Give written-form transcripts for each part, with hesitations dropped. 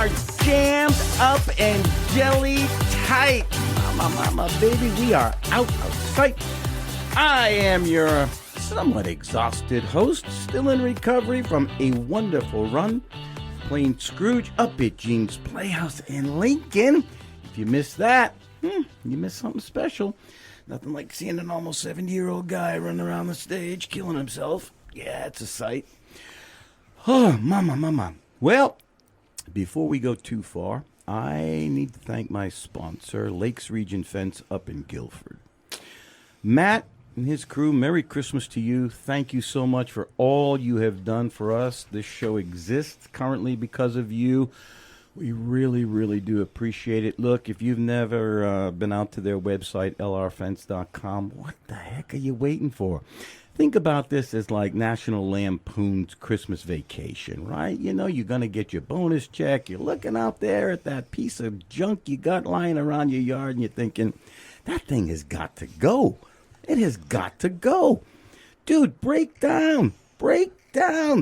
are jammed up and jelly tight. Mama, baby, we are out of sight. I am your somewhat exhausted host, still in recovery from a wonderful run playing Scrooge up at Gene's Playhouse in Lincoln. If you missed that, you missed something special. Nothing like seeing an almost 70-year-old guy running around the stage killing himself. Yeah, it's a sight. Oh, mama. Well, before we go too far, I need to thank my sponsor, Lakes Region Fence up in Gilford. Matt and his crew, Merry Christmas to you. Thank you so much for all you have done for us. This show exists currently because of you. We really, really do appreciate it. Look, if you've never been out to their website, lrfence.com, what the heck are you waiting for? Think about this as like National Lampoon's Christmas Vacation, right? You know, you're going to get your bonus check. You're looking out there at that piece of junk you got lying around your yard, and you're thinking, that thing has got to go. It has got to go. Dude, break down.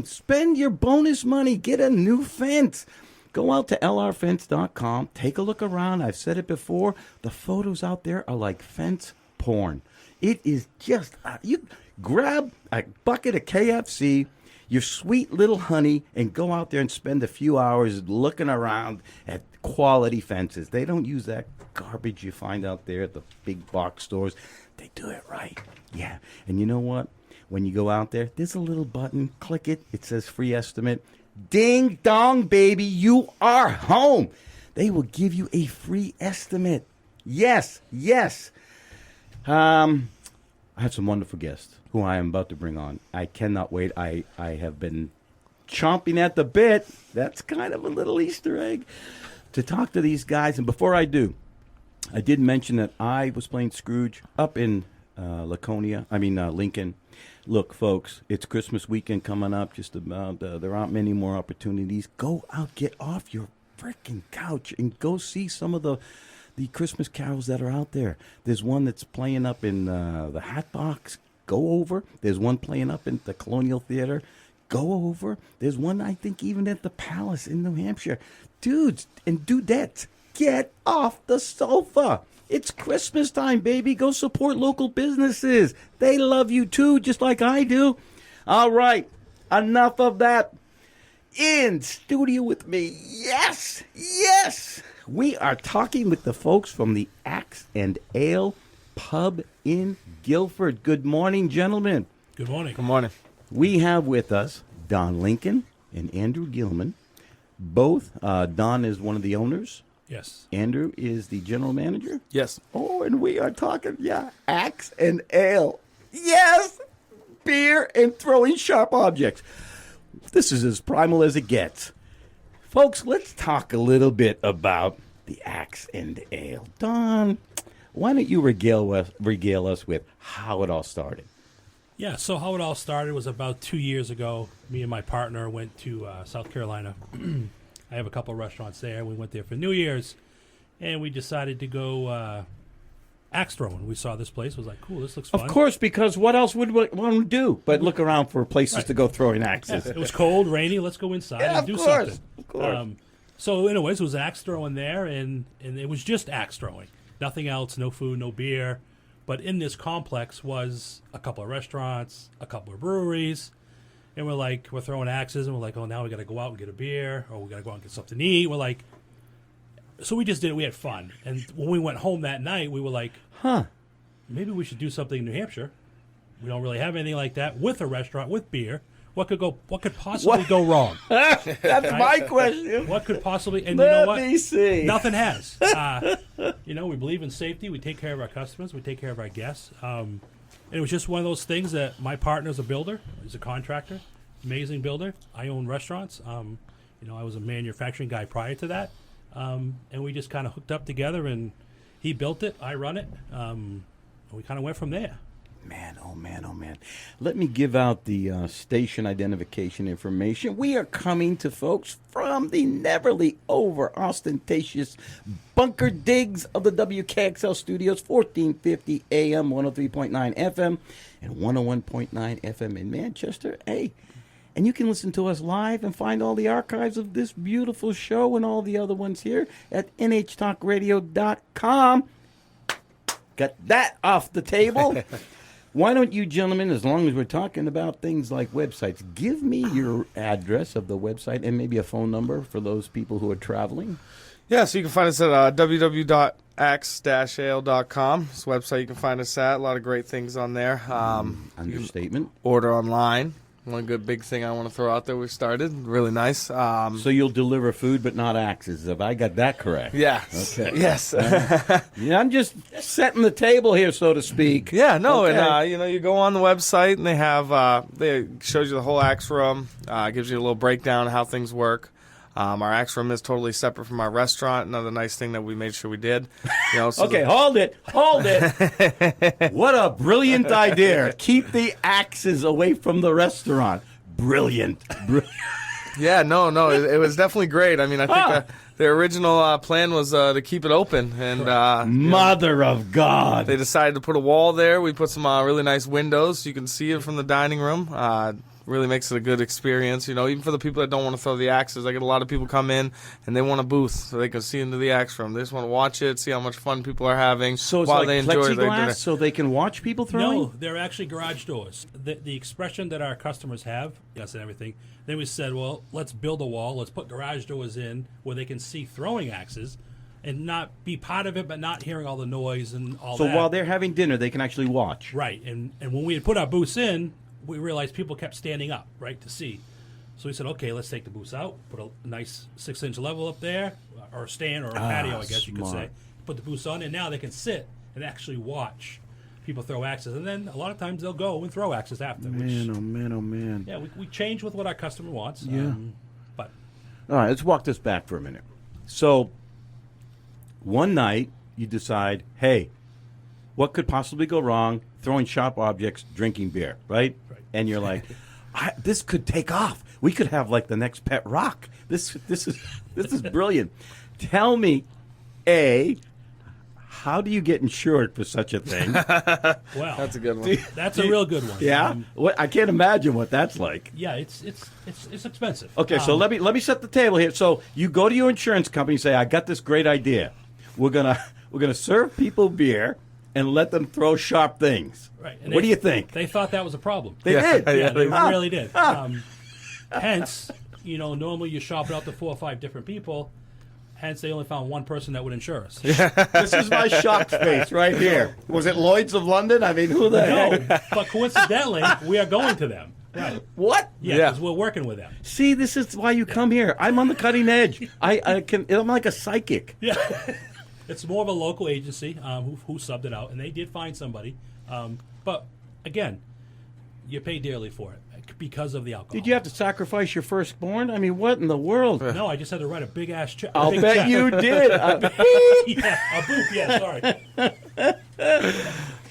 Spend your bonus money. Get a new fence. Go out to lrfence.com. Take a look around. I've said it before. The photos out there are like fence porn. It is just, you grab a bucket of KFC, your sweet little honey, and go out there and spend a few hours looking around at quality fences. They don't use that garbage you find out there at the big box stores. They do it right. Yeah. And you know what? When you go out there, there's a little button. Click it. It says free estimate. Ding dong, baby. You are home. They will give you a free estimate. Yes. I have some wonderful guests who I am about to bring on. I cannot wait. I have been chomping at the bit. That's kind of a little Easter egg to talk to these guys. And before I do, I did mention that I was playing Scrooge up in Lincoln. Look, folks, it's Christmas weekend coming up. Just about there aren't many more opportunities. Go out, get off your freaking couch, and go see some of the Christmas carols that are out there. There's one that's playing up in the Hat Box. Go over. There's one playing up in the Colonial Theater. Go over. There's one, I think, even at the Palace in New Hampshire. Dudes and dudettes, get off the sofa. It's Christmas time, baby. Go support local businesses. They love you, too, just like I do. All right. Enough of that. In studio with me, yes, we are talking with the folks from the Axe and Ale Pub in Guilford. Good morning, gentlemen. Good morning. Good morning. We have with us Don Lincoln and Andrew Gilman. Both, Don is one of the owners. Yes. Andrew is the general manager. Yes. Oh, and we are talking, Axe and Ale. Yes, beer and throwing sharp objects. This is as primal as it gets. Folks, let's talk a little bit about the Axe and Ale. Don, why don't you regale us with how it all started? Yeah, so how it all started was about 2 years ago. Me and my partner went to South Carolina. I have a couple of restaurants there. We went there for New Year's, and we decided to go axe throwing. We saw this place. Was like, cool, this looks fun. Of course, because what else would one do but look around for places to go throwing axes? Yeah, it was cold, rainy. Let's go inside and do something. Of course. So anyways, it was axe throwing there, and it was just axe throwing. Nothing else, no food, no beer. But in this complex was a couple of restaurants, a couple of breweries. And we're throwing axes, and we're like, oh, now we got to go out and get a beer, or we got to go out and get something to eat. We're like, so we just did it. We had fun. And when we went home that night, we were like, maybe we should do something in New Hampshire. We don't really have anything like that with a restaurant, with beer. What could possibly go wrong? That's right? My question. What could possibly, and Let you know what? me see. Nothing has. We believe in safety. We take care of our customers. We take care of our guests. And it was just one of those things that my partner's a builder. He's a contractor, amazing builder. I own restaurants. I was a manufacturing guy prior to that. And we just kind of hooked up together, and he built it. I run it. And we kind of went from there. Man. Let me give out the station identification information. We are coming to folks from the neverly over ostentatious bunker digs of the WKXL studios, 1450 AM, 103.9 FM, and 101.9 FM in Manchester. Hey, And you can listen to us live and find all the archives of this beautiful show and all the other ones here at nhtalkradio.com. Got that off the table. Why don't you gentlemen, as long as we're talking about things like websites, give me your address of the website and maybe a phone number for those people who are traveling? Yeah, so you can find us at www.axe-ale.com. This website you can find us at. A lot of great things on there. Understatement. Order online. One good big thing I want to throw out there we started. Really nice. So you'll deliver food but not axes. Have I got that correct? Yes. Okay. Yes. Yeah, I'm just setting the table here, so to speak. Yeah, no, Okay. and you go on the website and they have they shows you the whole axe room, gives you a little breakdown of how things work. Our axe room is totally separate from our restaurant. Another nice thing that we made sure we did. So Okay, hold it. What a brilliant idea. Keep the axes away from the restaurant. Brilliant. Yeah, no, it was definitely great. I mean, I think the original plan was to keep it open, and Mother of God. they decided to put a wall there. We put some really nice windows so you can see it from the dining room. Really makes it a good experience, even for the people that don't want to throw the axes. I get a lot of people come in and they want a booth so they can see into the axe room. They just want to watch it, see how much fun people are having. So it's while like they enjoy plexiglass so they can watch people throwing? No, they're actually garage doors. The expression that our customers have, yes, and everything. Then we said, well, let's build a wall. Let's put garage doors in where they can see throwing axes and not be part of it, but not hearing all the noise and all So that. while they're having dinner, they can actually watch. Right, and when we had put our booths in, we realized people kept standing up, right, to see. So we said, okay, let's take the booths out, put a nice 6-inch level up there, or a stand, or a patio, I guess you could say. Put the booths on, and now they can sit and actually watch people throw axes. And then a lot of times they'll go and throw axes after. Man, oh man, oh man. Yeah, we change with what our customer wants. Yeah. But All right, let's walk this back for a minute. So, one night, you decide, hey, what could possibly go wrong? Throwing sharp objects, drinking beer, right? And you're like, this could take off. We could have like the next pet rock. This is brilliant. Tell me, A, how do you get insured for such a thing? well, That's a good one. that's a real good one. Yeah, I can't imagine what that's like. Yeah, it's expensive. Okay, so let me set the table here. So you go to your insurance company and say, I got this great idea. We're gonna serve people beer and let them throw sharp things. Right. And What do you think? They thought that was a problem. They did. Yeah, they really did. Hence, normally you shop it out to 4 or 5 different people. Hence, they only found one person that would insure us. This is my shocked face right here. Was it Lloyd's of London? I mean, who the heck? No, but coincidentally, we are going to them. Right. What? Yeah, Yeah. because we're working with them. See, this is why you come here. I'm on the cutting edge. I'm like a psychic. Yeah. It's more of a local agency who subbed it out, and they did find somebody. But, again, you pay dearly for it because of the alcohol. Did you have to sacrifice your firstborn? I mean, what in the world? No, I just had to write a big-ass check. I'll big bet check. you did. Yeah, a boot, yeah, sorry.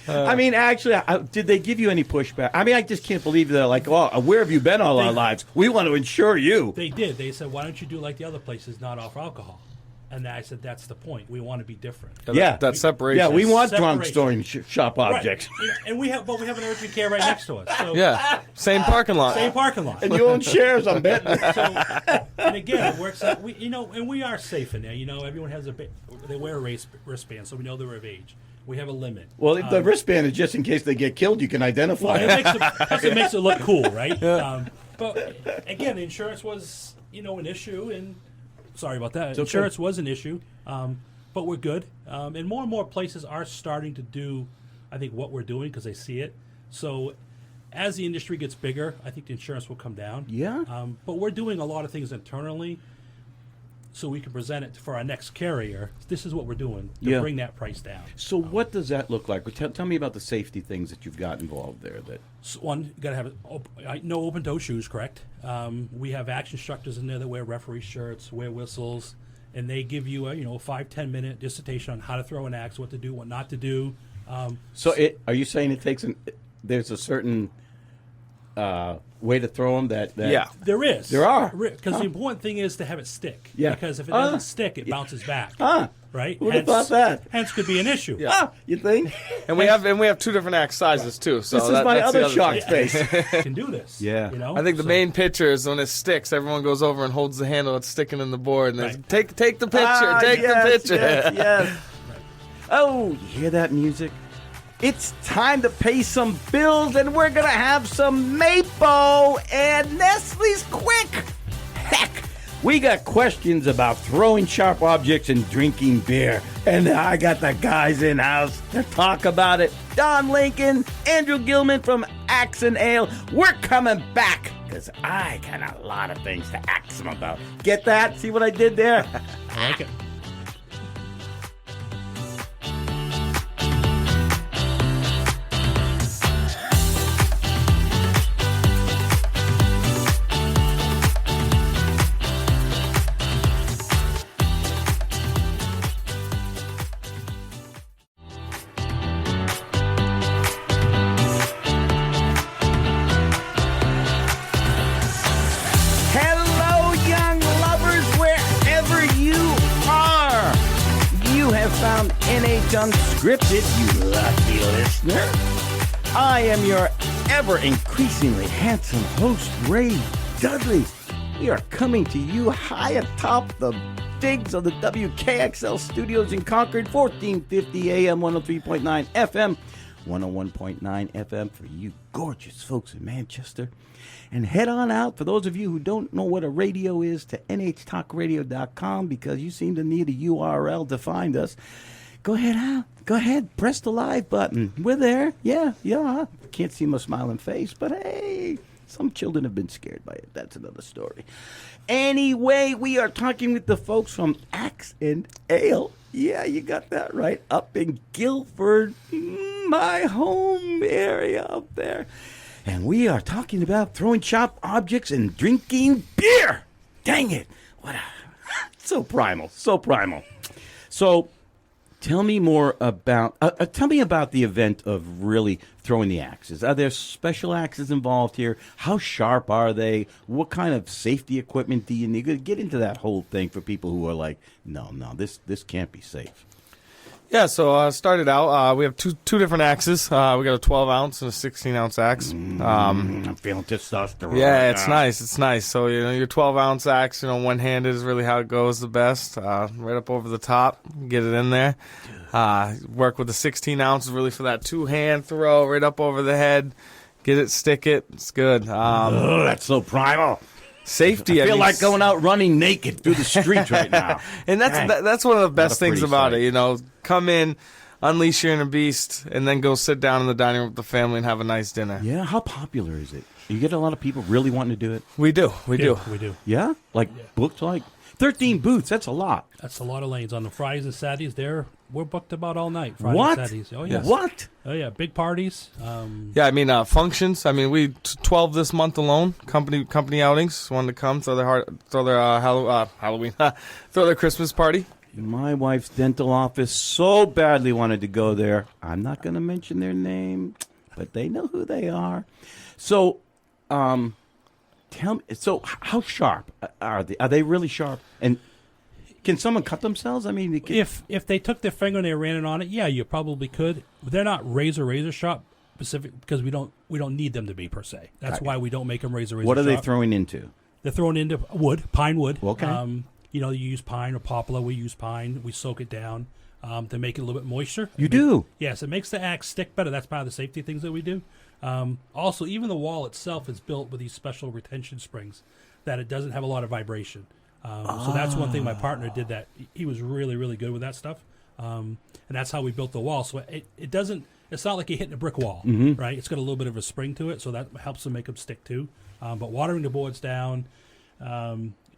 I mean, actually, did they give you any pushback? I mean, I just can't believe they're like, oh, where have you been all our lives? We want to insure you. They did. They said, why don't you do like the other places, not offer alcohol? And I said, that's the point. We want to be different. Yeah. That separation. Yeah, we want drunk Separation. storing shop objects. Right. And we have an urgent care right next to us. So Yeah, same parking lot. Same parking lot. And you own shares, I'm betting. So, and again, it works out. And we are safe in there. Everyone has they wear a wristband, so we know they're of age. We have a limit. Well, the wristband is just in case they get killed, you can identify Well, it. it makes it look cool, right? But again, the insurance was an issue, and sorry about that. okay. Insurance was an issue, but we're good. And more places are starting to do, I think, what we're doing because they see it. So as the industry gets bigger, I think the insurance will come down. Yeah. But we're doing a lot of things internally so we can present it for our next carrier. This is what we're doing to bring that price down. So what does that look like? Tell me about the safety things that you've got involved there. So one, you got to have no open-toe shoes, correct? We have action instructors in there that wear referee shirts, wear whistles, and they give you a 5-10 minute dissertation on how to throw an axe, what to do, what not to do. So are you saying it takes there's a certain way to throw them? That Yeah. There is. There are. Because the important thing is to have it stick. Yeah. Because if it doesn't stick, it bounces back. Right? Who'd have thought that? Hence could be an issue. Yeah. You think? And we have 2 different axe sizes too. So This is my that's the other shock thing. face. You can do this. Yeah. You know? I think the main picture is when it sticks, everyone goes over and holds the handle that's sticking in the board, and Right. take the picture, take yes, the picture. Yes. Oh, you hear that music? It's time to pay some bills, and we're gonna have some Mapo and Nestle's Quick. Heck, we got questions about throwing sharp objects and drinking beer, and I got the guys in house to talk about it. Don Lincoln, Andrew Gilman from Axe and Ale. We're coming back because I got a lot of things to ask them about. Get that? See what I did there? I like it. Hello, young lovers, wherever you are. You have found NH Unscripted, you lucky listener. I am your ever increasingly handsome host, Ray Dudley. We are coming to you high atop the digs of the WKXL studios in Concord, 1450 AM, 103.9 FM, 101.9 FM for you gorgeous folks in Manchester. And head on out, for those of you who don't know what a radio is, to nhtalkradio.com, because you seem to need a URL to find us. Go ahead out. Go ahead. Press the live button. We're there. Yeah. Can't see my smiling face, but hey, some children have been scared by it. That's another story. Anyway, we are talking with the folks from Axe and Ale. Yeah, you got that right. Up in Gilford, my home area up there. And we are talking about throwing sharp objects and drinking beer. Dang it. So primal. So tell me more about, tell me about the event of really throwing the axes. Are there special axes involved here? How sharp are they? What kind of safety equipment do you need? Get into that whole thing for people who are like, no, this can't be safe. Yeah, so started out, we have two different axes. We got a 12-ounce and a 16-ounce axe. I'm feeling testosterone. Yeah, right it's now. nice. It's nice. So, your 12-ounce axe, one-handed is really how it goes the best. Right up over the top, get it in there. Work with the 16-ounce really for that two-hand throw, right up over the head. Get it, stick it. It's good. Oh, that's so primal. Safety. I feel like going out running naked through the streets right now. And that's one of the best things pretty about sight. it. Come in, unleash your inner beast, and then go sit down in the dining room with the family and have a nice dinner. Yeah, how popular is it? You get a lot of people really wanting to do it? We do. We do. Yeah? Booked like 13 booths, that's a lot. That's a lot of lanes. On the Fridays and Saturdays, we're booked about all night. Fridays What? and Saturdays. Oh, yeah. What? Oh, yeah. Big parties. Yeah, functions. We 12 this month alone. Company outings. Wanted to come throw their Halloween, throw their Christmas party. My wife's dental office so badly wanted to go there. I'm not going to mention their name, but they know who they are. So, tell me. So, how sharp are they? Are they really sharp? And can someone cut themselves? If they took their finger and they ran it on it, yeah, you probably could. They're not razor sharp specific because we don't need them to be per se. That's why we don't make them razor what are sharp. they throwing into? They're thrown into pine wood. Okay. You use pine or poplar. We use pine. We soak it down to make it a little bit moisture. You do? Yes, it makes the axe stick better. That's part of the safety things that we do. Also, even the wall itself is built with these special retention springs that it doesn't have a lot of vibration. So that's one thing my partner did that. He was really, really good with that stuff. And that's how we built the wall. So it doesn't, it's not like you're hitting a brick wall, right? It's got a little bit of a spring to it, so that helps them make them stick too. But watering the boards down,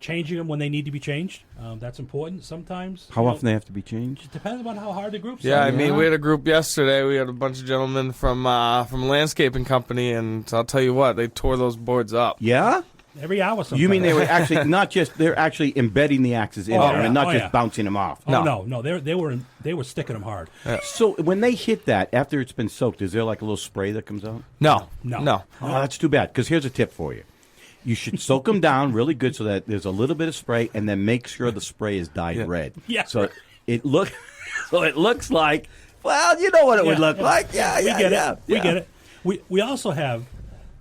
changing them when they need to be changed, that's important sometimes. How often they have to be changed? It depends on how hard the groups Yeah, are. we had a group yesterday. We had a bunch of gentlemen from landscaping company, and I'll tell you what, they tore those boards up. Yeah? Every hour sometimes. You mean they were actually they're actually embedding the axes in there and not just bouncing them off? Oh, no. They were sticking them hard. So when they hit that, after it's been soaked, is there like a little spray that comes out? No. Oh, that's too bad, because here's a tip for you. You should soak them down really good so that there's a little bit of spray, and then make sure the spray is dyed red. Yeah. So it looks like, well, you know what it would look like. Yeah, we get it. We yeah. get it. We also have,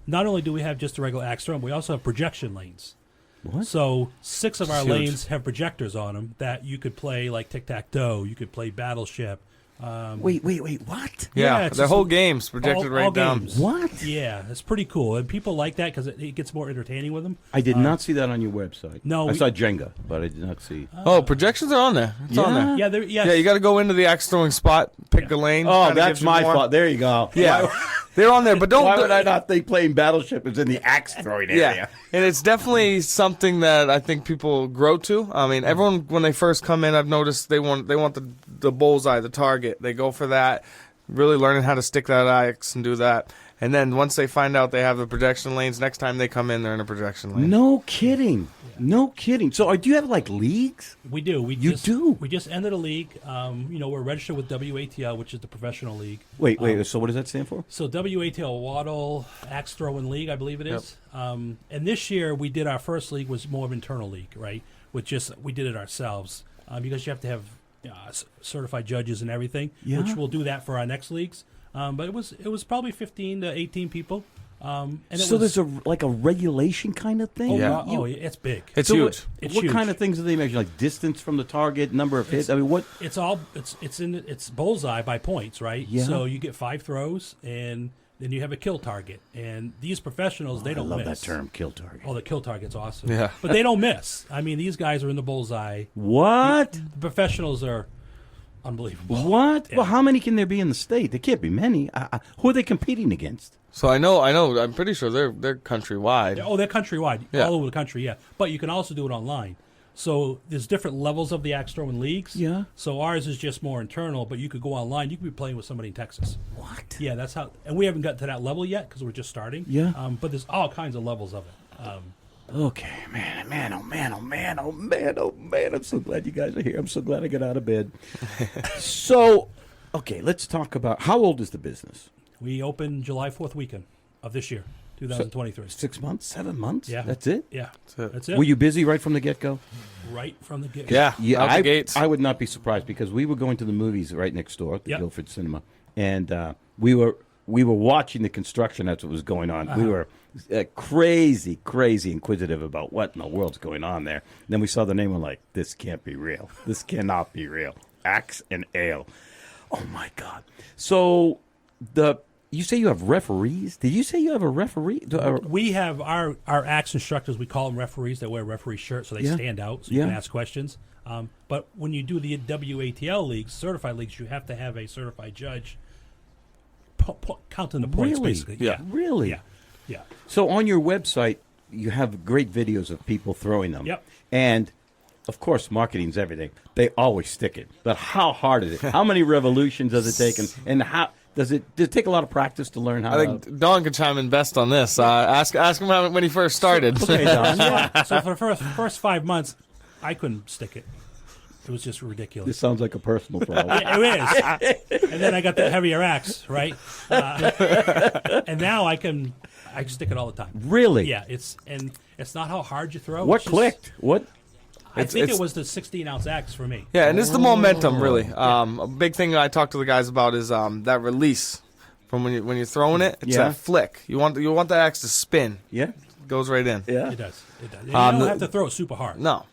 not only do we have just a regular axe throw, we also have projection lanes. What? So 6 of our Huge. lanes have projectors on them that you could play like tic-tac-toe. You could play Battleship. Wait, what? Yeah, it's the just whole game's projected all right down. games. What? Yeah, it's pretty cool, and people like that because it gets more entertaining with them. I did not see that on your website. No, I saw Jenga, but I did not see. Oh, projections are on there. It's on there. Yeah, You got to go into the axe throwing spot, pick a lane. Oh, kinda that's gives you my more. fault. There you go. Yeah, they're on there, but don't. Why would I not think playing Battleship is in the axe throwing area? Yeah, and it's definitely something that I think people grow to. I mean, everyone when they first come in, I've noticed they want the bullseye, the target. They go for that. Really learning how to stick that axe and do that. And then once they find out they have the projection lanes, next time they come in, they're in a projection lane. No kidding. No kidding. So do you have like leagues? we do. We just ended a league. We're registered with WATL, which is the professional league. Wait. So what does that stand for? So WATL, Waddle Axe Throwing League, I believe it is. And this year we did our first league was more of internal league, right? We did it ourselves because you have to have certified judges and everything, which we'll do that for our next leagues. But it was probably 15 to 18 people. And so there's a regulation kind of thing? It's big. It's So huge. It's what huge. kind of things do they measure? Like distance from the target, number of hits? I mean, what? It's bullseye by points, right? Yeah. So you get 5 throws, and then you have a kill target. And these professionals, they don't miss. I love that term, kill target. Oh, the kill target's awesome. Yeah. But they don't miss. I mean, these guys are in the bullseye. What? The professionals are unbelievable. What? Yeah. Well, how many can there be in the state? There can't be many. Who are they competing against? So I know. I'm pretty sure they're countrywide. Oh, they're countrywide, Yeah. all over the country, yeah. But you can also do it online. So there's different levels of the axe throwing leagues. Yeah. So ours is just more internal, but you could go online. You could be playing with somebody in Texas. What? Yeah, that's how. And we haven't gotten to that level yet because we're just starting. Yeah. But there's all kinds of levels of it. Okay, man, oh man. I'm so glad you guys are here. I'm so glad I got out of bed. So, okay, let's talk about how old is the business? We opened July 4th weekend of this year, 2023. 6 months, 7 months? Yeah. That's it? Yeah, it. that's it. Were you busy right from the get-go? Right from the get. Yeah, out the I, gates. I would not be surprised because we were going to the movies right next door at the Yep. Gilford Cinema, and we were watching the construction as it was going on. We were crazy inquisitive about what in the world's going on there. And then we saw the name and we're like, this can't be real. This cannot be real. Axe and Ale. Oh my God. So you say you have referees? Did you say you have a referee? We have our axe instructors. We call them referees. They wear referee shirts, so they stand out, so you can ask questions. But when you do the WATL leagues, certified leagues, you have to have a certified judge counting the points, Really? basically. Yeah. Really? Yeah. So on your website, you have great videos of people throwing them. Yep. And, of course, marketing's everything. They always stick it. But how hard is it? How many revolutions does it take? And how does it take a lot of practice to learn how I think Don can chime in best on this. Ask him when he first started. Okay, Don. Yeah. So for the first 5 months, I couldn't stick it. It was just ridiculous. This sounds like a personal problem. It is. And then I got the heavier axe, right? And now I can stick it all the time. Really? Yeah, it's not how hard you throw. What it's just- clicked? What? I think it's- it was the 16-ounce axe for me. Yeah, and it's the momentum, really. A big thing I talk to the guys about is that release from when you're throwing it. It's Yeah. that flick. You want that axe to spin. Yeah. It goes right in. Yeah. It does. And you don't have to throw it super hard. No.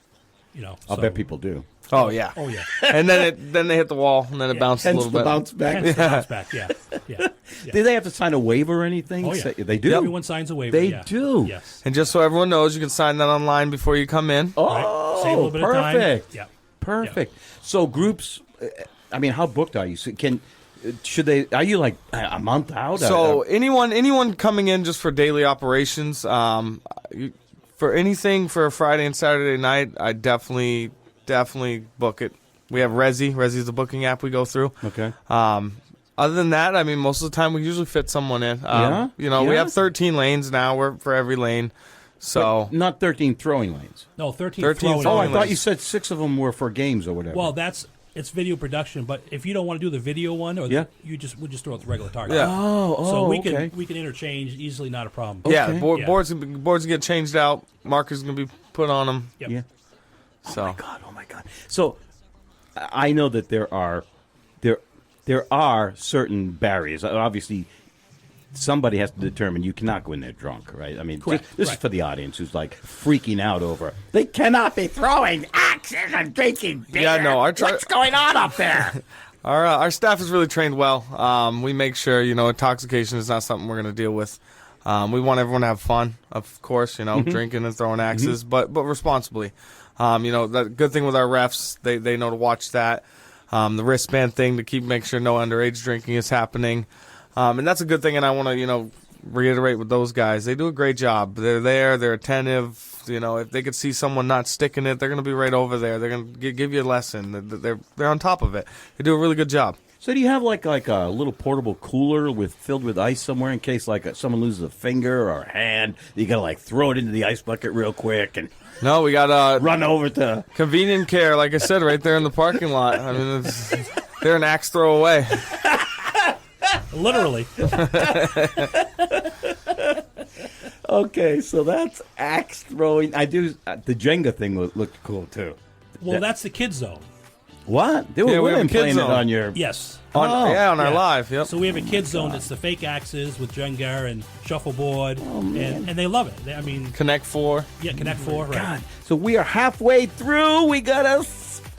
I'll bet people do. Oh yeah. Oh yeah. And then they hit the wall, and then it bounces a Hence little the bit. bounce back. Hence the bounce back. Yeah. Do they have to sign a waiver or anything? Oh yeah. They do? Everyone signs a waiver. They yeah. do? Yes. And just so everyone knows, you can sign that online before you come in. Oh, Right. Save a little bit of time. perfect. Yeah. Perfect. So groups, I mean, how booked are you? So are you like a month out? So anyone coming in just for daily operations, for anything for a Friday and Saturday night, I definitely book it. We have Resi. Resi is the booking app we go through. Okay. Other than that, I mean, most of the time we usually fit someone in. Yeah? We Yeah? have 13 lanes now. We're for every lane. So But not 13 throwing lanes. No, 13 13 throwing Oh, I throwing lanes. thought lanes. you said 6 of them were for games or whatever. Well, it's video production, but if you don't want to do the video one, or Yeah. we'll just throw it the regular target. Yeah. So we okay. can interchange easily, not a problem. yeah, Okay. board, Yeah. boards get changed out. Markers going to be put on them. Yep. Yeah. So Oh my God. So I know that there are certain barriers. Obviously, somebody has to determine you cannot go in there drunk, right? I mean, Correct. this is Right. for the audience who's like freaking out over they cannot be throwing axes and drinking beer. Yeah, no, what's going on up there? our staff is really trained well. We make sure, intoxication is not something we're going to deal with. We want everyone to have fun, of course, drinking and throwing axes, but responsibly. The good thing with our refs, they know to watch that. The wristband thing to make sure no underage drinking is happening. And that's a good thing, and I want to, reiterate with those guys. They do a great job. They're there. They're attentive. If they could see someone not sticking it, they're going to be right over there. They're going to give you a lesson. They're on top of it. They do a really good job. So do you have like a little portable cooler filled with ice somewhere in case someone loses a finger or a hand? You got to throw it into the ice bucket real quick and No, we got run over to. convenient care, like I said, right there in the parking lot. I mean, they're an axe throw away. Literally. Okay, so that's axe throwing. I do. The Jenga thing looked cool too. Well, that's the kids zone. What? There were Yeah, we have women a kids playing it zone. on your. Yes. On our Yeah. live. Yep. So we have a kids zone that's the fake axes with Jenga and shuffleboard, and they love it. I mean, Connect 4. yeah, Connect 4, right? God. So we are halfway through. We gotta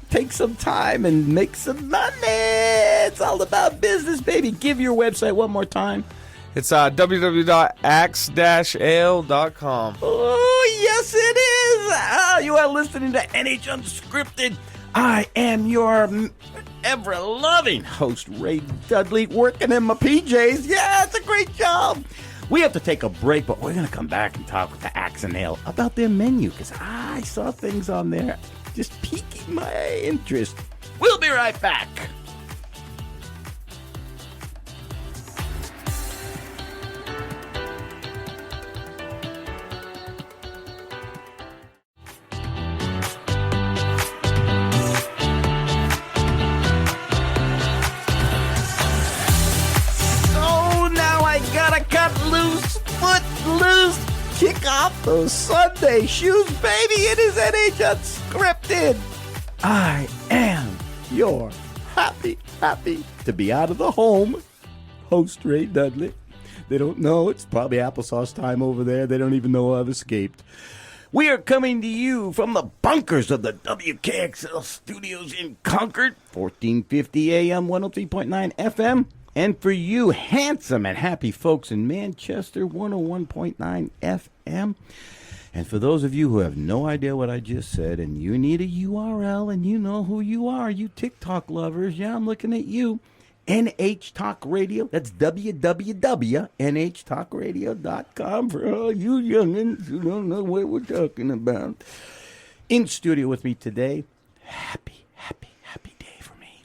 take some time and make some money. It's all about business, baby. Give your website one more time. It's www.axe-ale.com. Oh, yes, it is. You are listening to NH Unscripted. I am your ever-loving host, Ray Dudley, working in my PJs. Yeah, it's a great job. We have to take a break, but we're going to come back and talk with the Axe and Ale about their menu, because I saw things on there just piquing my interest. We'll be right back. So now I gotta cut loose, foot loose, kick off those Sunday shoes, baby. It is NH Unscripted. I am your happy to be out of the home host, Ray Dudley. They don't know. It's probably applesauce time over there. They don't even know I've escaped. We are coming to you from the bunkers of the WKXL studios in Concord, 1450 AM, 103.9 FM. And for you handsome and happy folks in Manchester, 101.9 FM. And for those of you who have no idea what I just said and you need a URL and you know who you are, you TikTok lovers, yeah, I'm looking at you. NH Talk Radio. That's www.nhtalkradio.com for all you youngins who don't know what we're talking about. In studio with me today, happy day for me.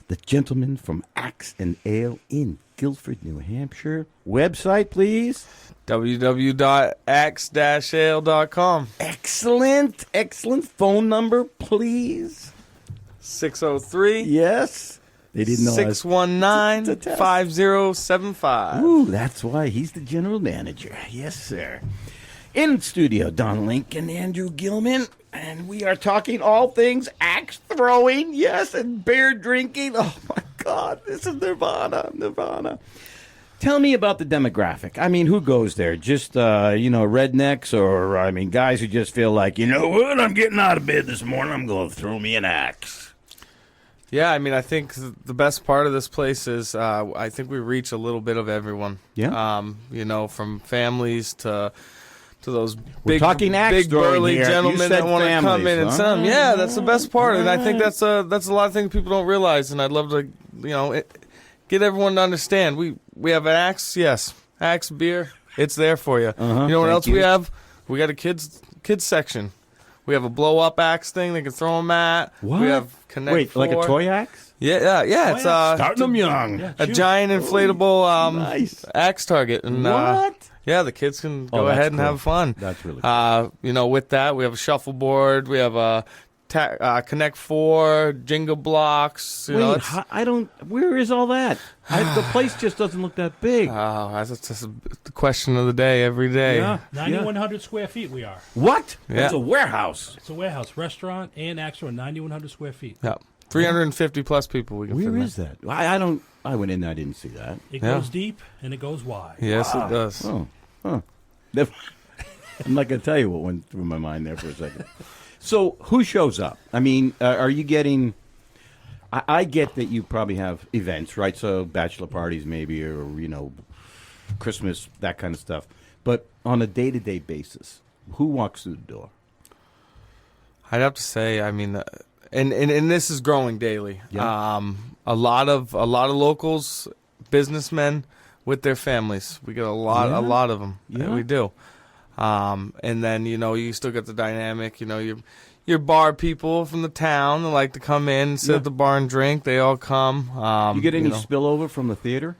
The gentleman from Axe and Ale in Gilford, New Hampshire. Website, please. www.axe-ale.com. Excellent. Phone number, please. 603 Yes. They didn't know I was- 619-5075. Ooh, that's why he's the general manager. Yes, sir. In studio, Don Lincoln, Andrew Gilman, and we are talking all things axe throwing, yes, and beer drinking. Oh, my God, this is Nirvana. Tell me about the demographic. I mean, who goes there? Just, rednecks or, guys who just feel like, you know what, I'm getting out of bed this morning, I'm going to throw me an axe. Yeah, I think the best part of this place is I think we reach a little bit of everyone. Yeah. From families to those We're big, talking axe big throwing burly here. You gentlemen said that want to come families, in and huh? some. Yeah, that's the best part, and I think Alright. that's a lot of things people don't realize, and I'd love to, get everyone to understand. We have an axe, yes, axe beer. It's there for you. You know what Thank else you. we have? We got a kids section. We have a blow up axe thing they can throw them at. What? We have Connect Wait, like a 4. toy axe? Yeah. It's Starting them young. a giant inflatable Nice. axe target. And, What? Yeah, the kids can go that's ahead and cool. have fun. That's really cool. With that, we have a shuffleboard. We have a Connect 4, Jenga blocks. Wait, where is all that? The place just doesn't look that big. That's just the question of the day every day. Yeah. 9,100 square feet we are. What? Yeah. That's a warehouse. It's a warehouse, restaurant, and Axtro, 9,100 square feet. Yeah. 350 plus people we can fit Where in is there. that? I went in there, I didn't see that. It Yeah. goes deep and it goes wide. Yes, it does. Oh, huh. I'm not going to tell you what went through my mind there for a second. So, who shows up? I mean, are you getting... I get that you probably have events, right? So, bachelor parties maybe, or, Christmas, that kind of stuff. But on a day-to-day basis, who walks through the door? I'd have to say, I mean, and this is growing daily. Yeah. A lot of locals, businessmen with their families. We get a lot of them. Yeah. We do. And then you still get the dynamic. Your bar people from the town that like to come in, sit at the bar and drink. They all come. You get any spillover from the theater?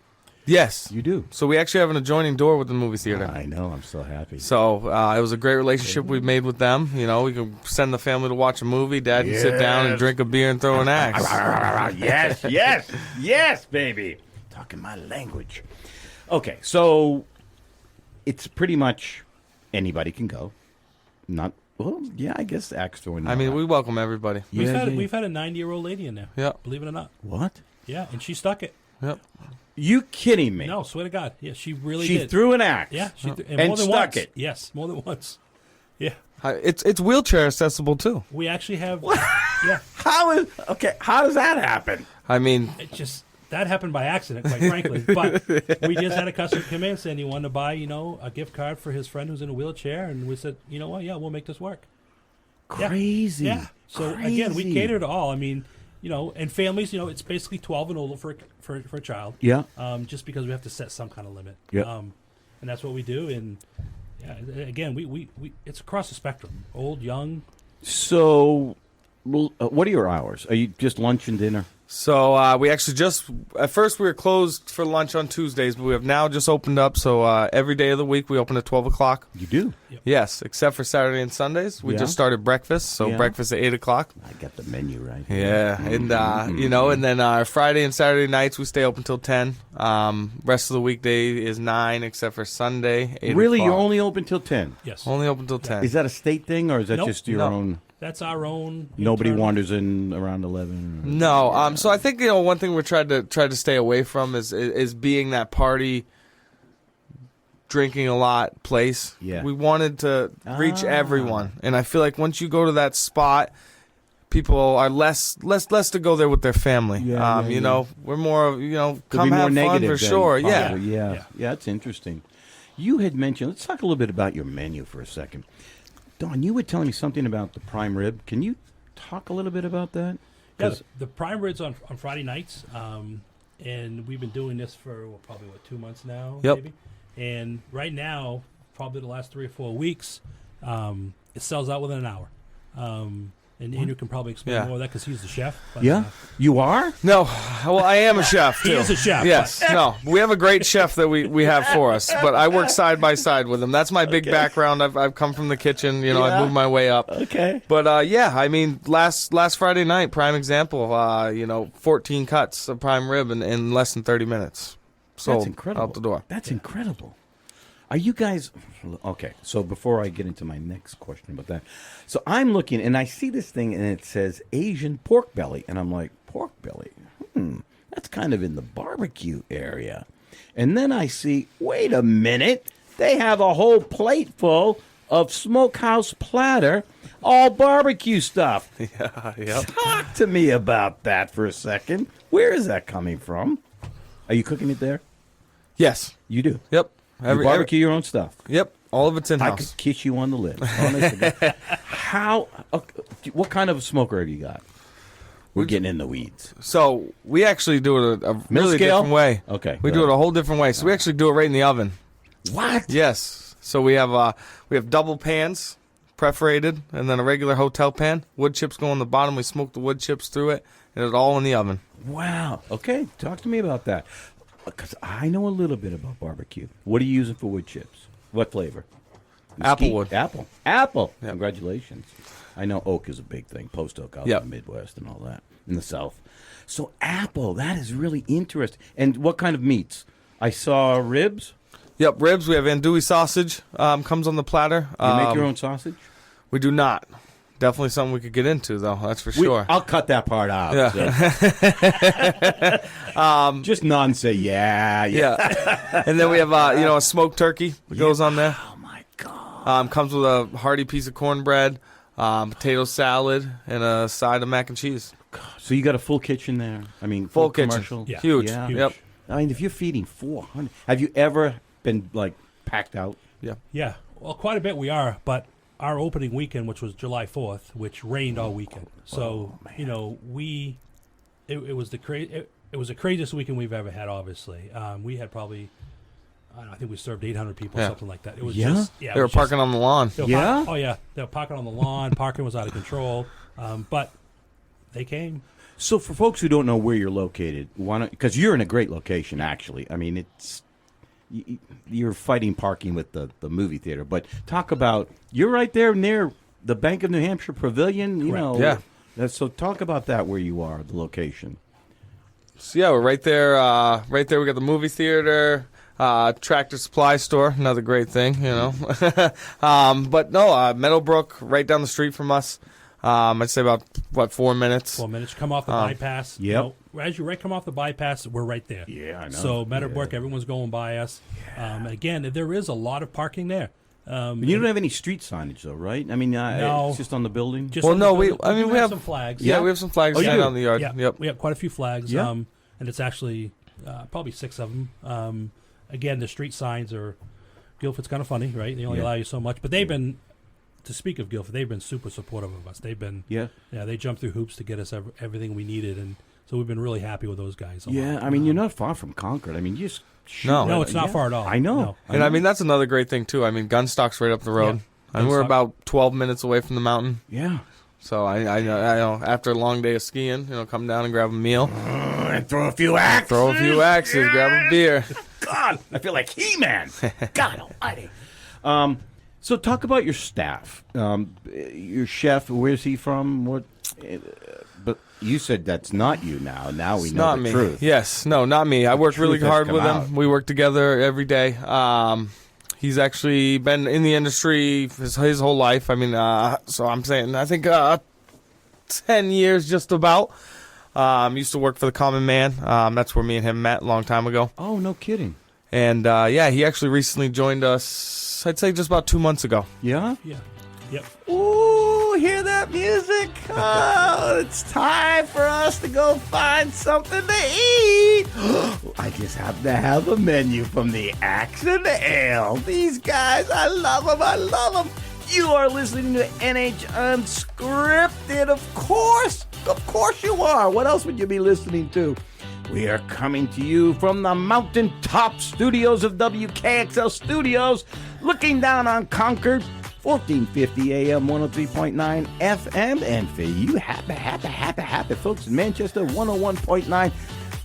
Yes, You do. So we actually have an adjoining door with the movie theater. I know. I'm so happy. So it was a great relationship we made with them. We can send the family to watch a movie. Dad can sit down and drink a beer and throw an axe. yes, baby. Talking my language. Okay, so it's pretty much anybody can go. I guess axe throwing. I mean, we welcome everybody. We've had a 90-year-old lady in there. Yeah. Believe it or not. What? Yeah, and she stuck it. Yep. You kidding me? No, swear to God. Yeah, she really She did. threw an axe. Yeah, and more than stuck once. it. Yes, more than once. Yeah, It's wheelchair accessible too. we actually have. Yeah, How does that happen? I mean, it just that happened by accident, quite frankly. But we just had a customer come in saying he wanted to buy, a gift card for his friend who's in a wheelchair, and we said, you know what? Yeah, we'll make this work. Yeah. Crazy. Yeah. So again, we cater to all. I mean, and families, it's basically 12 and older for a child. Yeah. Just because we have to set some kind of limit. Yeah. And that's what we do. And again, we it's across the spectrum, old, young. So, what are your hours? Are you just lunch and dinner? so we actually at first we were closed for lunch on Tuesdays, but we have now just opened up. So every day of the week we open at 12 o'clock. You do. Yes, except for Saturday and Sundays. We Yeah. just started breakfast, so Yeah. breakfast at 8 o'clock. I got the menu right. Yeah, and and then Friday and Saturday nights we stay open till 10. Rest of the weekday is 9, except for Sunday. 8 Really, o'clock. you're only open till 10? Yes. Only open till 10. Is that a state thing, or is that Nope. just your No. own? That's our own. Nobody internal- wanders in around 11? No, so I think one thing we're trying to stay away from is being that party, drinking a lot place. Yeah. We wanted to reach everyone, and I feel like once you go to that spot, people are less to go there with their family. Yeah. We're more Could come be more have fun negative for than sure. positive. Yeah. Yeah, that's interesting. You had mentioned, let's talk a little bit about your menu for a second. Don, you were telling me something about the prime rib. Can you talk a little bit about that? Yeah, 'Cause- the prime ribs on Friday nights, and we've been doing this for probably 2 months now, Yep. maybe. And right now, probably the last 3 or 4 weeks, it sells out within an hour. And Andrew can probably explain Yeah. more of that because he's the chef. But, Yeah? You are? No, well, I am a chef too. He is a chef, Yes, no, we have a great chef that we have for us, but I work side by side with him. That's my big background. I've come from the kitchen. Yeah. I moved my way up. Okay. But I mean, last Friday night, prime example. 14 cuts of prime rib in less than 30 minutes. Sold That's incredible. out the door. That's incredible. Are you guys okay? So before I get into my next question about that, so I'm looking and I see this thing and it says Asian pork belly, and I'm like, pork belly? That's kind of in the barbecue area. And then I see, wait a minute, they have a whole plate full of smokehouse platter, all barbecue stuff. Yep. Talk to me about that for a second. Where is that coming from? Are you cooking it there? Yes. You do. Yep. You barbecue your own stuff. Yep. All of it's in I house. could kiss you on the lips. Honest to God. How? What kind of smoker have you got? We're getting in the weeds. So we actually do it a really scale? different way. Okay, We go do it ahead. a whole different way. So we actually do it right in the oven. What? Yes. So we have double pans, perforated, and then a regular hotel pan. Wood chips go on the bottom. We smoke the wood chips through it, and it's all in the oven. Wow. Okay, talk to me about that. Because I know a little bit about barbecue. What are you using for wood chips? What flavor? Mesquite? Applewood. Apple. Yep. Congratulations. I know oak is a big thing. Post oak out Yep. in the Midwest and all that. In the South. So apple, that is really interesting. And what kind of meats? I saw ribs. Yep, ribs. We have andouille sausage. Comes on the platter. You make your own sausage? We do not. Definitely something we could get into, though. That's for sure. I'll cut that part out. Yeah. So. Just none say, yeah. Yeah. And then we have, a smoked turkey that goes on there. Oh, my God. Comes with a hearty piece of cornbread, potato salad, and a side of mac and cheese. So you got a full kitchen there? I mean, Full kitchen. commercial? Yeah. Huge. Yeah. Huge. Yep. I mean, if you're feeding 400, have you ever been, like, packed out? Yeah. Yeah, well, quite a bit we are, but our opening weekend, which was July 4th, which rained all weekend. So, it was the craziest weekend we've ever had, obviously. We had probably, I think we served 800 people, Yeah. something like that. It was Yeah? just, They were parking on the lawn. Yeah? Oh, yeah. They were parking on the lawn. Parking was out of control. But they came. So for folks who don't know where you're located, because you're in a great location, actually. I mean, you're fighting parking with the movie theater. But talk about, you're right there near the Bank of New Hampshire Pavilion. You Correct. know, Yeah. So talk about that, where you are, the location. So, yeah, we're right there. Right there, we got the movie theater, Tractor Supply Store, another great thing, but no, Meadowbrook, right down the street from us. I'd say about, 4 minutes? 4 minutes. Come off the bypass. Yep. As you come off the bypass, we're right there. Yeah, I know. So Meadowbrook, everyone's going by us. Again, there is a lot of parking there. But you don't have any street signage, though, right? I mean, No. it's just on the building. Just Well, on the no, building. we do have some flags. Yeah, we have some flags Oh, you down do? on the yard. Yeah, Yep. we have quite a few flags. Yeah. And it's actually probably 6 of them. Again, the street signs are Gilford's kind of funny, right? They only allow you so much, but they've been. To speak of Gilford, they've been super supportive of us. They've been, they jumped through hoops to get us everything we needed, and so we've been really happy with those guys. I mean, you're not far from Concord. I mean, you just shoot No, it's not far at all. I know. No. And I mean, that's another great thing, too. I mean, Gunstock's right up the road. Yeah. And we're Gunstock. about 12 minutes away from the mountain. Yeah. So I know after a long day of skiing, come down and grab a meal. And throw a few axes. Throw a few axes, grab a beer. God, I feel like He-Man. God almighty. So talk about your staff. Your chef, where's he from? What? But you said that's not you now. Now we It's know not the me. truth. Yes, no, not me. I work really truth has hard come with him. out. We work together every day. He's actually been in the industry his whole life. I mean, so I'm saying, I think 10 years just about. Used to work for the Common Man. That's where me and him met a long time ago. Oh, no kidding. And he actually recently joined us, I'd say just about 2 months ago. Yeah? Yeah. Yep. Ooh, hear that music? Oh, it's time for us to go find something to eat. I just happen to have a menu from the Axe and Ale. These guys, I love them. I love them. You are listening to NH Unscripted, of course. Of course you are. What else would you be listening to? We are coming to you from the mountaintop studios of WKXL Studios, looking down on Concord, 1450 AM, 103.9 FM, and for you happy folks in Manchester, 101.9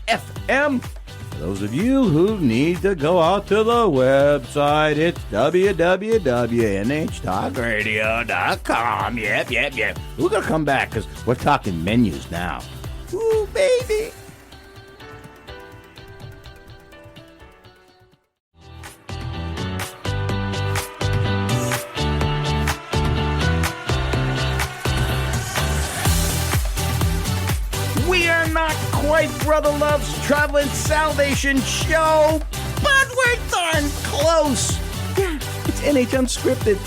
FM. For those of you who need to go out to the website, it's www.nhtalkradio.com. Yep. We're going to come back because we're talking menus now. Ooh, baby. We are not quite Brother Love's Traveling Salvation Show, but we're darn close. Yeah, it's NH Unscripted.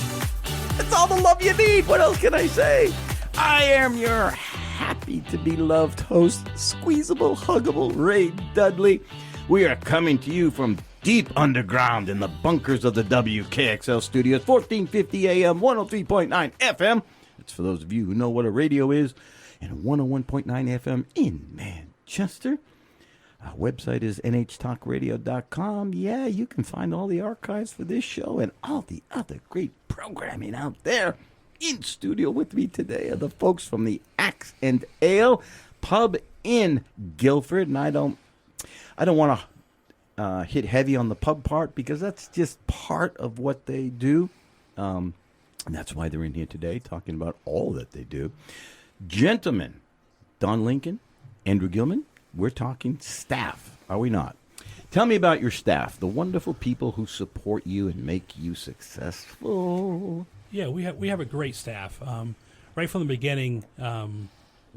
It's all the love you need. What else can I say? I am your happy-to-be-loved host, squeezable, huggable Ray Dudley. We are coming to you from deep underground in the bunkers of the WKXL studios, 1450 AM, 103.9 FM. It's for those of you who know what a radio is. And 101.9 FM in Manchester. Our website is nhtalkradio.com. Yeah, you can find all the archives for this show and all the other great programming out there. In studio with me today are the folks from the Axe and Ale Pub in Gilford. And I don't want hit heavy on the pub part because that's just part of what they do. And that's why they're in here today talking about all that they do. Gentlemen, Don Lincoln, Andrew Gilman, we're talking staff, are we not? Tell me about your staff, the wonderful people who support you and make you successful. Yeah, we have a great staff. Right from the beginning,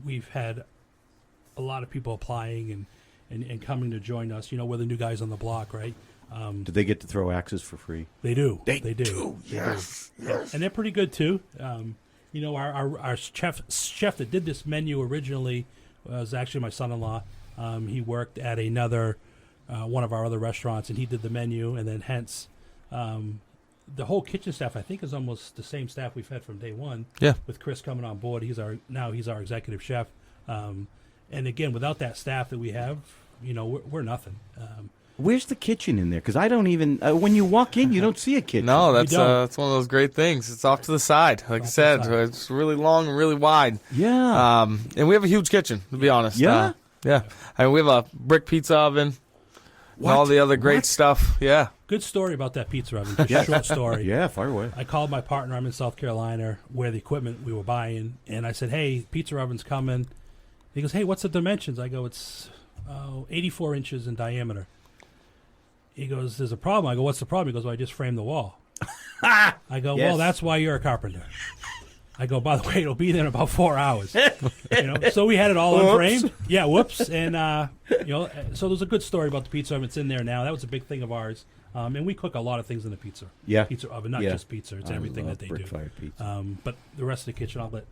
we've had a lot of people applying and coming to join us. You know, we're the new guys on the block, right? Do they get to throw axes for free? They do. They do. do. Yes. Yes. And they're pretty good too. You know, our chef that did this menu originally was actually my son-in-law. He worked at another one of our other restaurants, and he did the menu. And then hence, the whole kitchen staff I think is almost the same staff we've had from day one. Yeah. With Chris coming on board, he's our executive chef. And again, without that staff that we have, you know, we're nothing. Where's the kitchen in there? Because I don't even when you walk in, you don't see a kitchen. No, that's one of those great things. It's off to the side. Like I said, it's really long and really wide. Yeah. And we have a huge kitchen, to be honest. Yeah? Yeah. I mean, we have a brick pizza oven. And all the other great stuff. Yeah. Good story about that pizza oven. Just a short story. Yeah, fire away. I called my partner. I'm in South Carolina, where the equipment we were buying, and I said, "Hey, pizza oven's coming." He goes, "Hey, what's the dimensions?" I go, "It's 84 inches in diameter." He goes, "There's a problem." I go, "What's the problem?" He goes, "Well, I just framed the wall." I go, Yes. "Well, that's why you're a carpenter." I go, "By the way, it'll be there in about 4 hours." You know, so we had it all unframed. Yeah, whoops. And you know, so there's a good story about the pizza oven. It's in there now. That was a big thing of ours. And we cook a lot of things in the pizza oven, not just pizza. It's everything that they do. Brick-fired pizza. But the rest of the kitchen, I'll let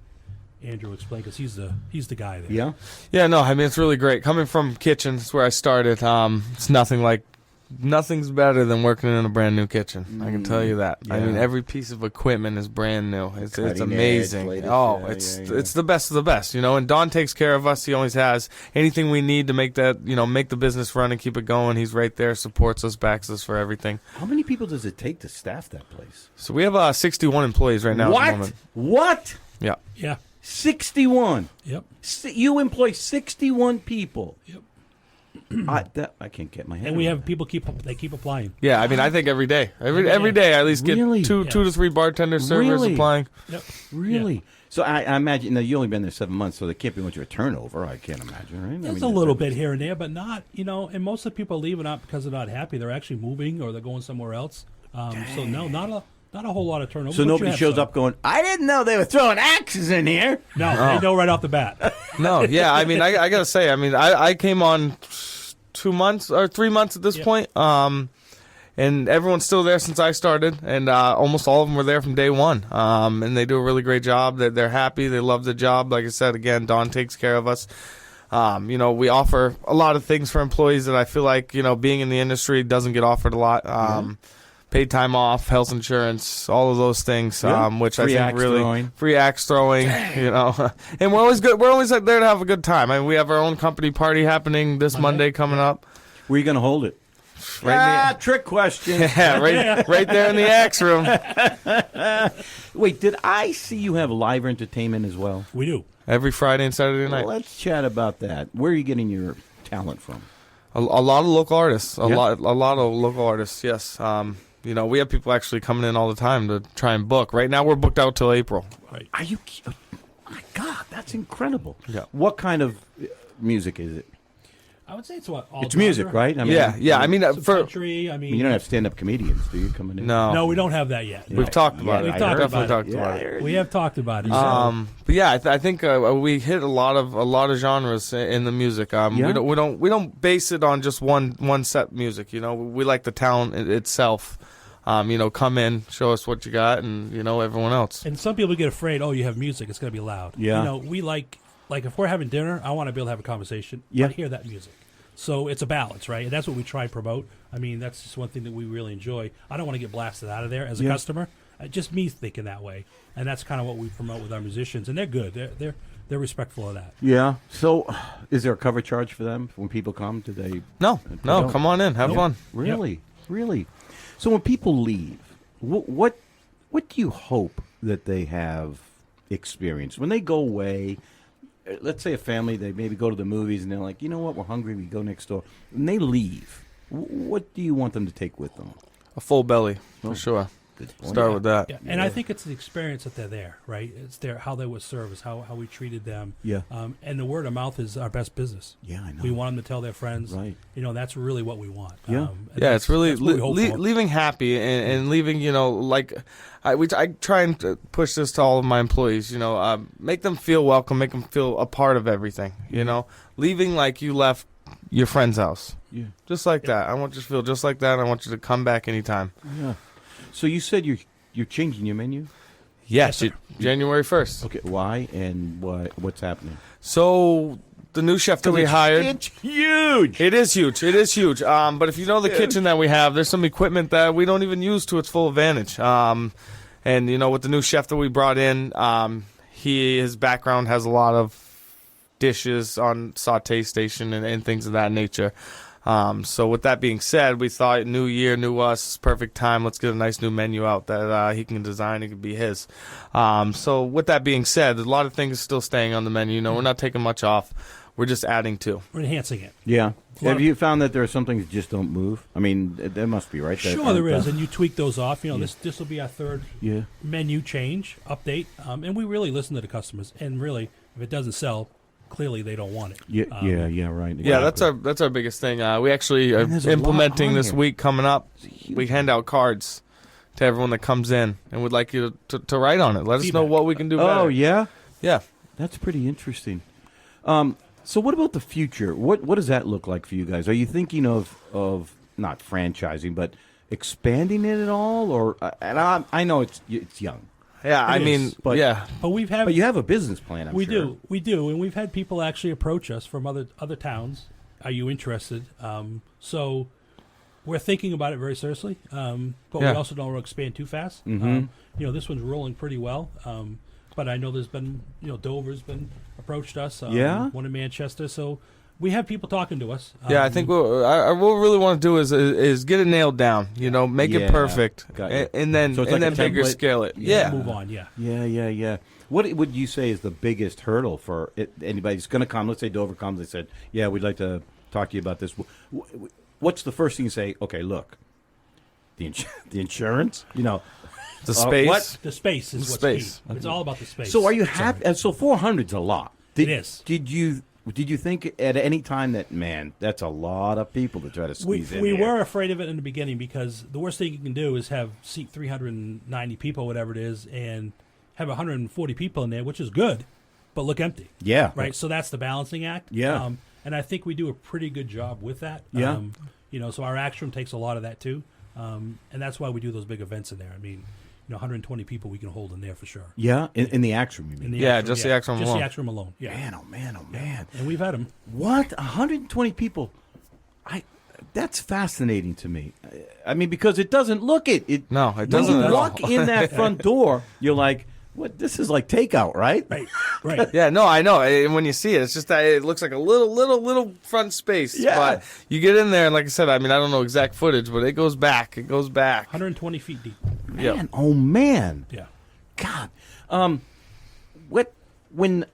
Andrew explain because he's the guy there. Yeah. Yeah, no, I mean, it's really great. Coming from kitchen, it's where I started. It's nothing's better than working in a brand new kitchen. I can tell you that. Yeah. I mean, every piece of equipment is brand new. It's Cutting amazing. edge, latest, It's the best of the best, you know. And Don takes care of us. He always has. Anything we need to make that, you know, make the business run and keep it going, he's right there, supports us, backs us for everything. How many people does it take to staff that place? So we have 61 employees right now. At the moment. What? Yeah. Yeah. 61. Yep. You employ 61 people. Yep. I can't get my head. And we around have people keep applying. Yeah, I mean, I think every day I at least get Really? two to three bartender servers Really? applying. Yep. that. Really? Yeah. So I imagine. Now you only been there 7 months, so there can't be much of a turnover. I can't imagine, right? There's a little bit here and there, but not, you know. And most of the people leave not because they're not happy. They're actually moving or they're going somewhere else. So no, not a whole lot of turnover. So but nobody you have shows some. up going, "I didn't know they were throwing axes in here." No, they know right off the bat. No, yeah, I mean, I gotta say, I mean, I came on 2 months or 3 months at this point, and everyone's still there since I started, and almost all of them were there from day one, and they do a really great job. They're happy, they love the job. Like I said, again, Don takes care of us. You know, we offer a lot of things for employees that I feel like, you know, being in the industry doesn't get offered a lot. Paid time off, health insurance, all of those things, which Free I axe think really throwing. free axe throwing, you know, and we're always good. We're always there to have a good time. I mean, we have our own company party happening this Monday coming up. Where are you going to hold it? Right trick question. Yeah, right there in the axe room. Wait, did I see you have live entertainment as well? We do. Every Friday and Saturday night. Let's chat about that. Where are you getting your talent from? A lot of local artists. A Yeah. lot of local artists. Yes. You know, we have people actually coming in all the time to try and book. Right now, we're booked out till April. Right. Are you? Oh my God, that's incredible. Yeah. What kind of music is it? I would say it's what all It's music, genre. right? I mean, Yeah. I mean, Some for country. I mean, you don't have stand-up comedians, do you? Coming in? no, we don't have that yet. We've talked about we've it. talked Definitely about talked it. about it. We have talked about it. But yeah, I think we hit a lot of genres in the music. Yeah. We don't base it on just one set music. You know, we like the talent itself. You know, come in, show us what you got, and you know everyone else. And some people get afraid. Oh, you have music; it's going to be loud. Yeah. You know, we like if we're having dinner, I want to be able to have a conversation. Yeah. But hear that music. So it's a balance, right? And that's what we try to promote. I mean, that's just one thing that we really enjoy. I don't want to get blasted out of there as a customer. Just me thinking that way, and that's kind of what we promote with our musicians, and they're good. They're respectful of that. Yeah. So, is there a cover charge for them when people come? Do they? No, don't. come on in, have fun. Really, really. So when people leave, what do you hope that they have experienced when they go away? Let's say a family, they maybe go to the movies and they're like, you know what, we're hungry, we go next door. And they leave. What do you want them to take with them? A full belly, for sure. Good point. Start with that. Yeah. And I think it's the experience that they're there, right? It's how they were serviced, how we treated them. Yeah. And the word of mouth is our best business. Yeah, I know. We want them to tell their friends. Right. That's really what we want. Yeah. Yeah, it's really that's what we hope for. leaving happy and leaving, like I try and push this to all of my employees, make them feel welcome, make them feel a part of everything, leaving like you left your friend's house. Yeah. Just like that. I want you to feel just like that. I want you to come back anytime. Yeah. So you said you're changing your menu? Yes, Yes, sir. January 1st. Okay. Why and what's happening? So the new chef that we hired. It's huge. It is huge. It is huge. But if you know the kitchen that we have, there's some equipment that we don't even use to its full advantage. And with the new chef that we brought in, his background has a lot of dishes on saute station and things of that nature. So with that being said, we thought new year, new us, perfect time. Let's get a nice new menu out that he can design. It could be his. So with that being said, a lot of things still staying on the menu. We're not taking much off. We're just adding to. We're enhancing it. Yeah. Have you found that there are some things that just don't move? I mean, there must be, right? Sure, there is, and you tweak those off. This will be our third Yeah. menu change update, and we really listen to the customers. And really, if it doesn't sell, clearly they don't want it. Yeah, right. Yeah, exactly. that's our biggest thing. We actually are And there's a lot implementing on this here. week coming up. huge. We hand out cards to everyone that comes in and would like you to write on it. Let us know Feedback. what we can do better. Oh, yeah? Yeah. That's pretty interesting. So what about the future? What does that look like for you guys? Are you thinking of not franchising, but expanding it at all? Or and I know it's young, Yeah, I It mean, is, but- yeah. But we have a business plan. I'm we sure. do, and we've had people actually approach us from other towns. Are you interested? So we're thinking about it very seriously, but we Yeah. also don't want to expand too fast. Mhm. This one's rolling pretty well, but I know there's been, Dover's been approached us. Yeah? One in Manchester. So we have people talking to us. Yeah, I think what we really want to do is get it nailed down. Make Yeah. it perfect, Got you. and then So it's like a bigger template? scale it. yeah, Yeah, move on. Yeah. Yeah. What would you say is the biggest hurdle for anybody who's going to come? Let's say Dover comes. They said, "Yeah, we'd like to talk to you about this." What's the first thing you say? Okay, look, the insurance. the space. what? The space is The what's space. key. It's all about the space. So are you happy? So 400's a lot. It is. Did you think at any time that, man, that's a lot of people to try to squeeze in? We here? were afraid of it in the beginning because the worst thing you can do is have seat 390 people, whatever it is, and have 140 people in there, which is good, but look empty. Yeah. Right. So that's the balancing act. Yeah. And I think we do a pretty good job with that. Yeah. So our action room takes a lot of that too, and that's why we do those big events in there. I mean, 120 people we can hold in there for sure. Yeah, in the axe room, you mean? In the Yeah, act room, just the act room Just alone. the act room alone. Yeah. Man, oh man. And we've had them. What? 120 people? That's fascinating to me. I mean, because it doesn't look it. No, it When doesn't you at walk all. in that front door, you're like, "What? This is like takeout, right?" Right. Yeah, no, I know. And when you see it, it's just that it looks like a little front space. Yeah. But you get in there, and like I said, I mean, I don't know exact footage, but it goes back. It goes back. 120 feet deep. Man, Yep. oh man, Yeah. God. When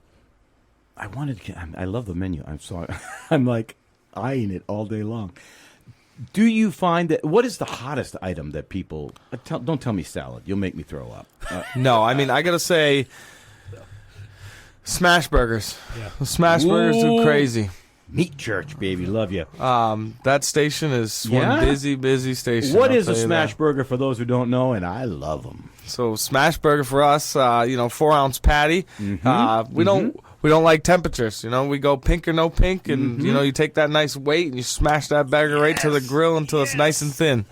I wanted to, I love the menu. I'm sorry, I'm like eyeing it all day long. Do you find that what is the hottest item that people? Don't tell me salad. You'll make me throw up. No, I mean, I gotta say, smash burgers. Yeah. Smash burgers do Ooh. crazy. Meat church, baby, love you. That station is Yeah? one busy station. What I'll is a tell you smash that. burger for those who don't know? And I love them. So smash burger for us, 4-ounce patty. Mm-hmm. We don't like temperatures. We go pink or no pink, and Mm-hmm. you take that nice weight and you smash that burger right to the grill until it's nice and thin.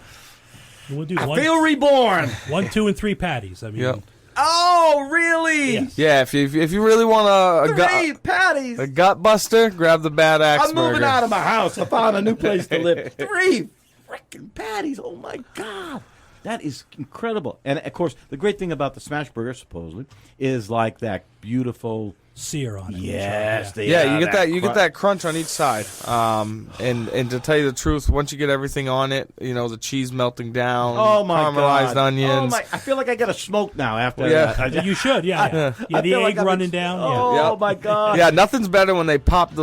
And we'll do I one, feel reborn. 1, 2, and 3 patties. I mean, Yep. Oh, really? Yes. Yeah, if you really want Three patties. a gut buster, grab the Bad Axe I'm burger. moving out of my house. I found a new place to live. 3 freaking patties. Oh, my God. That is incredible. And, of course, the great thing about the smash burger, supposedly, is like that beautiful... sear on it. Yes. Yeah, you get that. You cru- get that crunch on each side. And to tell you the truth, once you get everything on it, the cheese melting down. Oh, my caramelized God. onions. Oh, my. I feel like I got a smoke now after Yeah. that. You should, yeah. I The feel egg like I've running been- down. Oh, Yep. my God. Yeah, nothing's better when they pop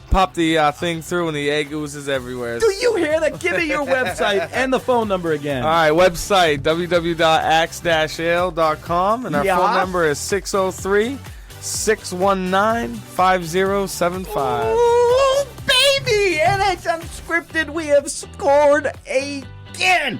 pop the thing through and the egg oozes everywhere. Do you hear that? Give me your website and the phone number again. All right, website, www.axe-ale.com, and our phone number is 603-619-5075. Ooh, baby! NH Unscripted, we have scored again.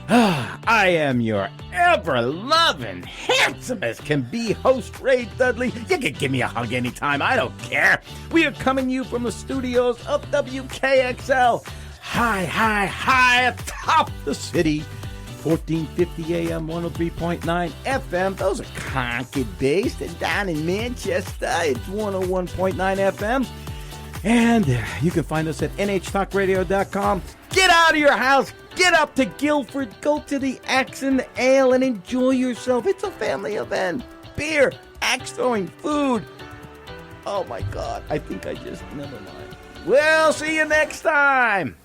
I am your ever-loving, handsome as can be host, Ray Dudley. You can give me a hug anytime, I don't care. We are coming to you from the studios of WKXL. High atop the city. 1450 AM, 103.9 FM. Those are Concord-based. And down in Manchester, it's 101.9 FM. And you can find us at nhtalkradio.com. Get out of your house. Get up to Gilford. Go to the Axe and Ale and enjoy yourself. It's a family event. Beer, axe throwing, food. Oh, my God. I think never mind. We'll see you next time.